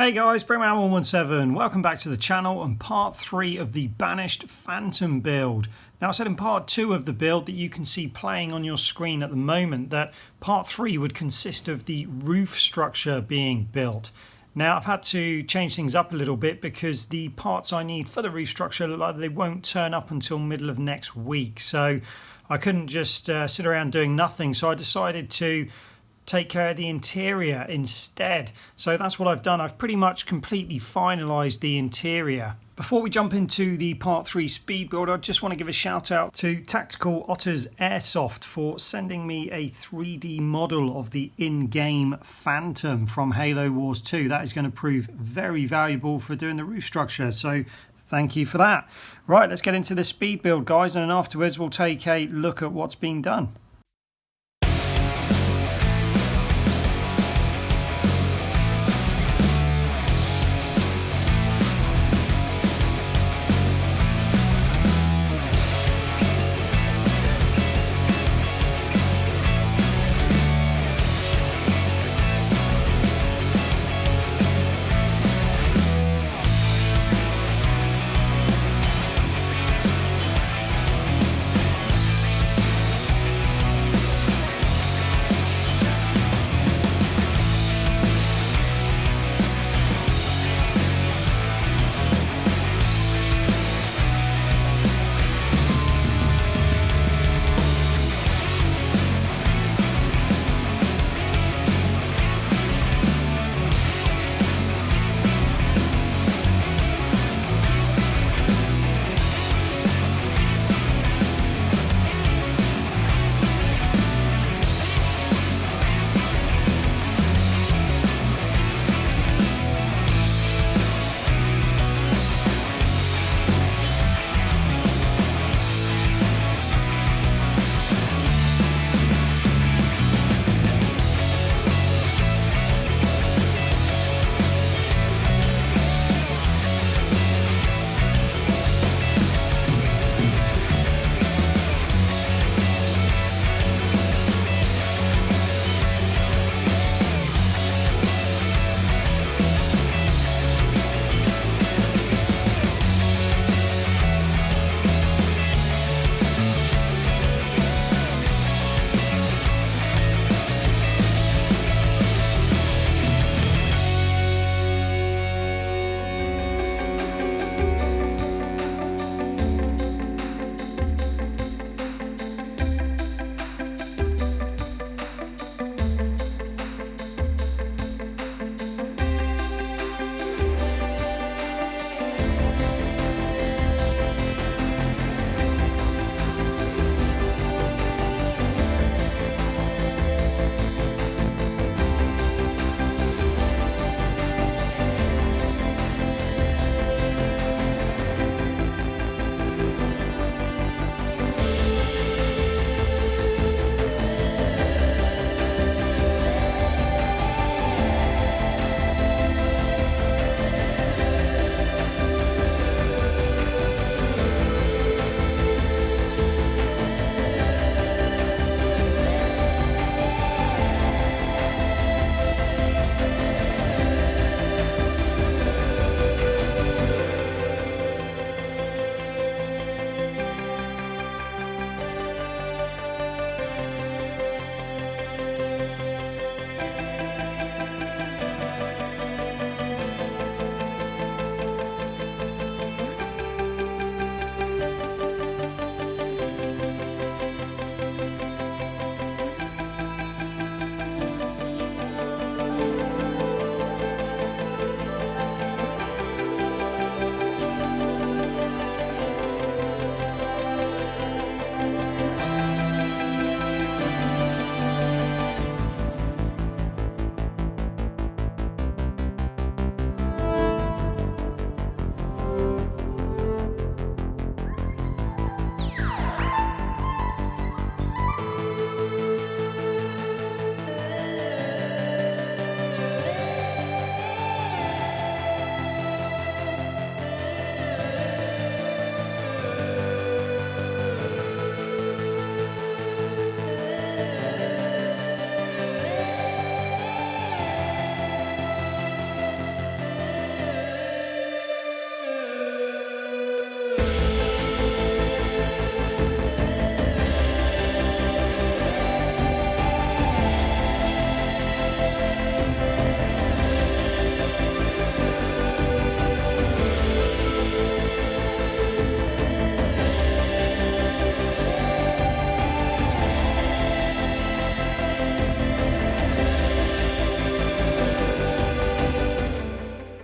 Hey guys, Breakman117, welcome back to the channel and part 3 of the Banished Phantom build. Now I said in part 2 of the build that you can see playing on your screen at the moment that part 3 would consist of the roof structure being built. Now I've had to change things up a little bit because the parts I need for the roof structure look like they won't turn up until middle of next week. So I couldn't just sit around doing nothing, so I decided to take care of the interior instead. So that's what I've done. I've pretty much completely finalized the interior. Before we jump into the part 3 speed build, I just want to give a shout out to Tactical Otters Airsoft for sending me a 3D model of the in-game Phantom from Halo Wars 2. That is going to prove very valuable for doing the roof structure, so thank you for that. Right, let's get into the speed build, guys, and then afterwards we'll take a look at what's being done.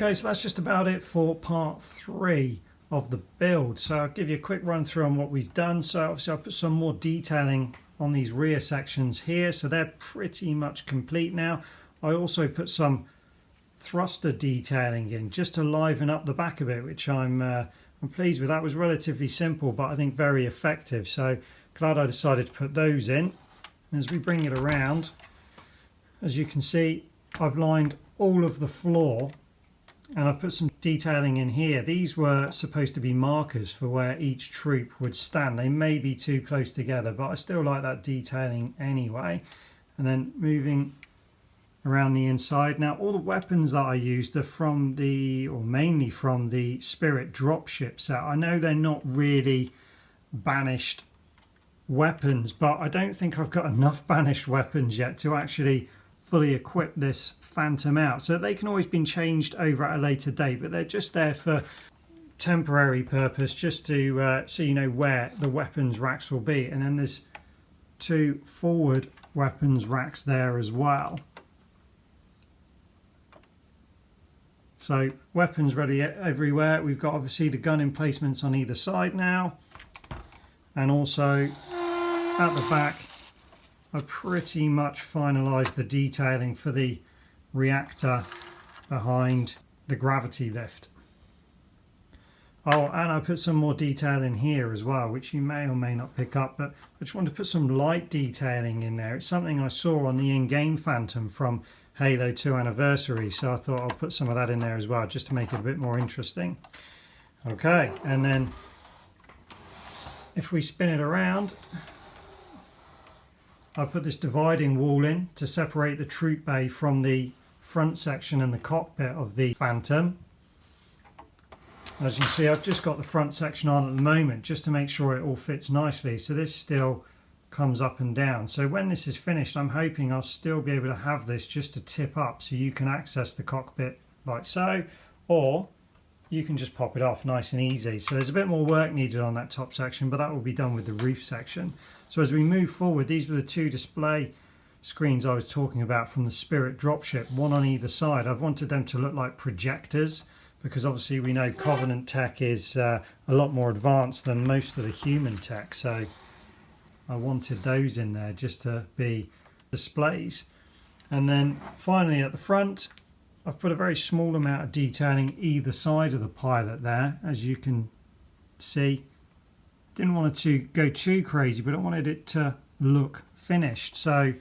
Okay, so that's just about it for part 3 of the build. So I'll give you a quick run through on what we've done. So obviously I'll put some more detailing on these rear sections here, so they're pretty much complete now. I also put some thruster detailing in just to liven up the back a bit, which I'm pleased with. That was relatively simple, but I think very effective. So glad I decided to put those in. And as we bring it around, as you can see, I've lined all of the floor and I've put some detailing in here. These were supposed to be markers for where each troop would stand. They may be too close together, but I still like that detailing anyway. And then moving around the inside. Now all the weapons that I used are from mainly from the Spirit dropship set. I know they're not really banished weapons, but I don't think I've got enough banished weapons yet to actually fully equip this Phantom out. So they can always be changed over at a later date, but they're just there for temporary purpose, just to so you know where the weapons racks will be. And then there's 2 forward weapons racks there as well. So weapons ready everywhere. We've got obviously the gun emplacements on either side now, and also at the back I've pretty much finalised the detailing for the reactor behind the gravity lift. Oh, and I put some more detail in here as well, which you may or may not pick up, but I just want to put some light detailing in there. It's something I saw on the in-game Phantom from Halo 2 Anniversary, so I thought I'll put some of that in there as well, just to make it a bit more interesting. Okay, and then if we spin it around, I put this dividing wall in to separate the troop bay from the front section and the cockpit of the Phantom. As you can see, I've just got the front section on at the moment just to make sure it all fits nicely. So this still comes up and down. So when this is finished, I'm hoping I'll still be able to have this just to tip up so you can access the cockpit like so, or you can just pop it off nice and easy. So there's a bit more work needed on that top section, but that will be done with the roof section. So as we move forward, these were the 2 display screens I was talking about from the Spirit dropship, one on either side. I've wanted them to look like projectors because obviously we know Covenant tech is a lot more advanced than most of the human tech. So I wanted those in there just to be displays. And then finally at the front, I've put a very small amount of detailing either side of the pilot there, as you can see. Didn't want it to go too crazy, but I wanted it to look finished. So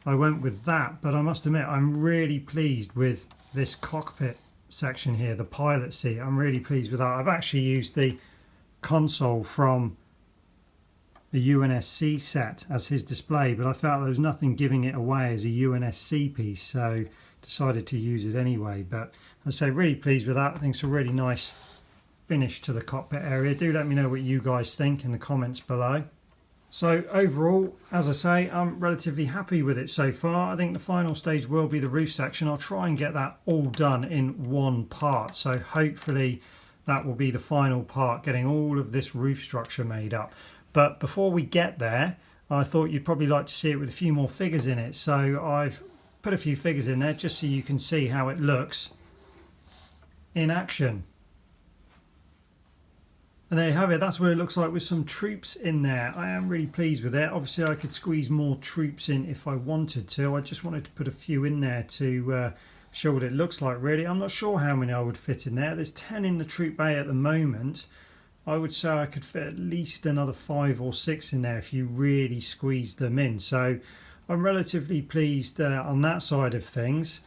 I went with that, but I must admit I'm really pleased with this cockpit section here, the pilot seat. I'm really pleased with that. I've actually used the console from the UNSC set as his display, but I felt there was nothing giving it away as a UNSC piece, so decided to use it anyway. But I say really pleased with that. I think it's a really nice finish to the cockpit area. Do let me know what you guys think in the comments below. So overall, as I say, I'm relatively happy with it so far. I think the final stage will be the roof section. I'll try and get that all done in one part, so hopefully that will be the final part, getting all of this roof structure made up. But before we get there, I thought you'd probably like to see it with a few more figures in it, so I've put a few figures in there just so you can see how it looks in action. And there you have it. That's what it looks like with some troops in there. I am really pleased with it. Obviously I could squeeze more troops in if I wanted to. I just wanted to put a few in there to show what it looks like really. I'm not sure how many I would fit in there. There's 10 in the troop bay at the moment. I would say I could fit at least another 5 or 6 in there if you really squeeze them in. So I'm relatively pleased on that side of things.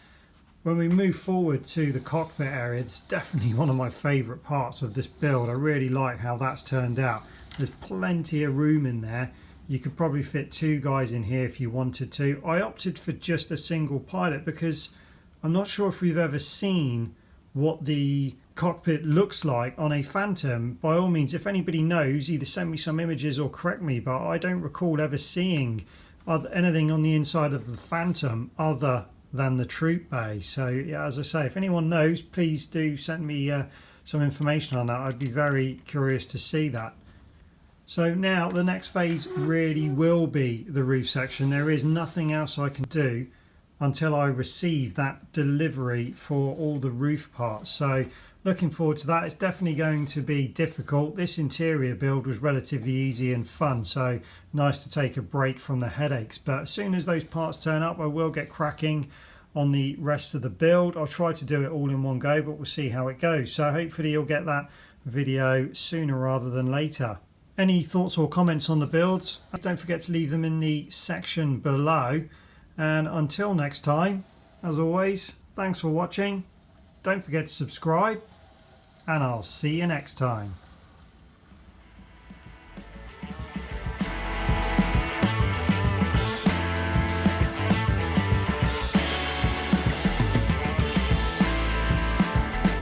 When we move forward to the cockpit area, it's definitely one of my favourite parts of this build. I really like how that's turned out. There's plenty of room in there. You could probably fit 2 guys in here if you wanted to. I opted for just a single pilot because I'm not sure if we've ever seen what the cockpit looks like on a Phantom. By all means, if anybody knows, either send me some images or correct me, but I don't recall ever seeing anything on the inside of the Phantom other than the troop bay. So yeah, as I say, if anyone knows, please do send me some information on that. I'd be very curious to see that. So now the next phase really will be the roof section. There is nothing else I can do until I receive that delivery for all the roof parts. So looking forward to that. It's definitely going to be difficult. This interior build was relatively easy and fun, so nice to take a break from the headaches. But as soon as those parts turn up, I will get cracking on the rest of the build. I'll try to do it all in one go, but we'll see how it goes. So hopefully you'll get that video sooner rather than later. Any thoughts or comments on the builds? Don't forget to leave them in the section below. And until next time, as always, thanks for watching. Don't forget to subscribe, and I'll see you next time.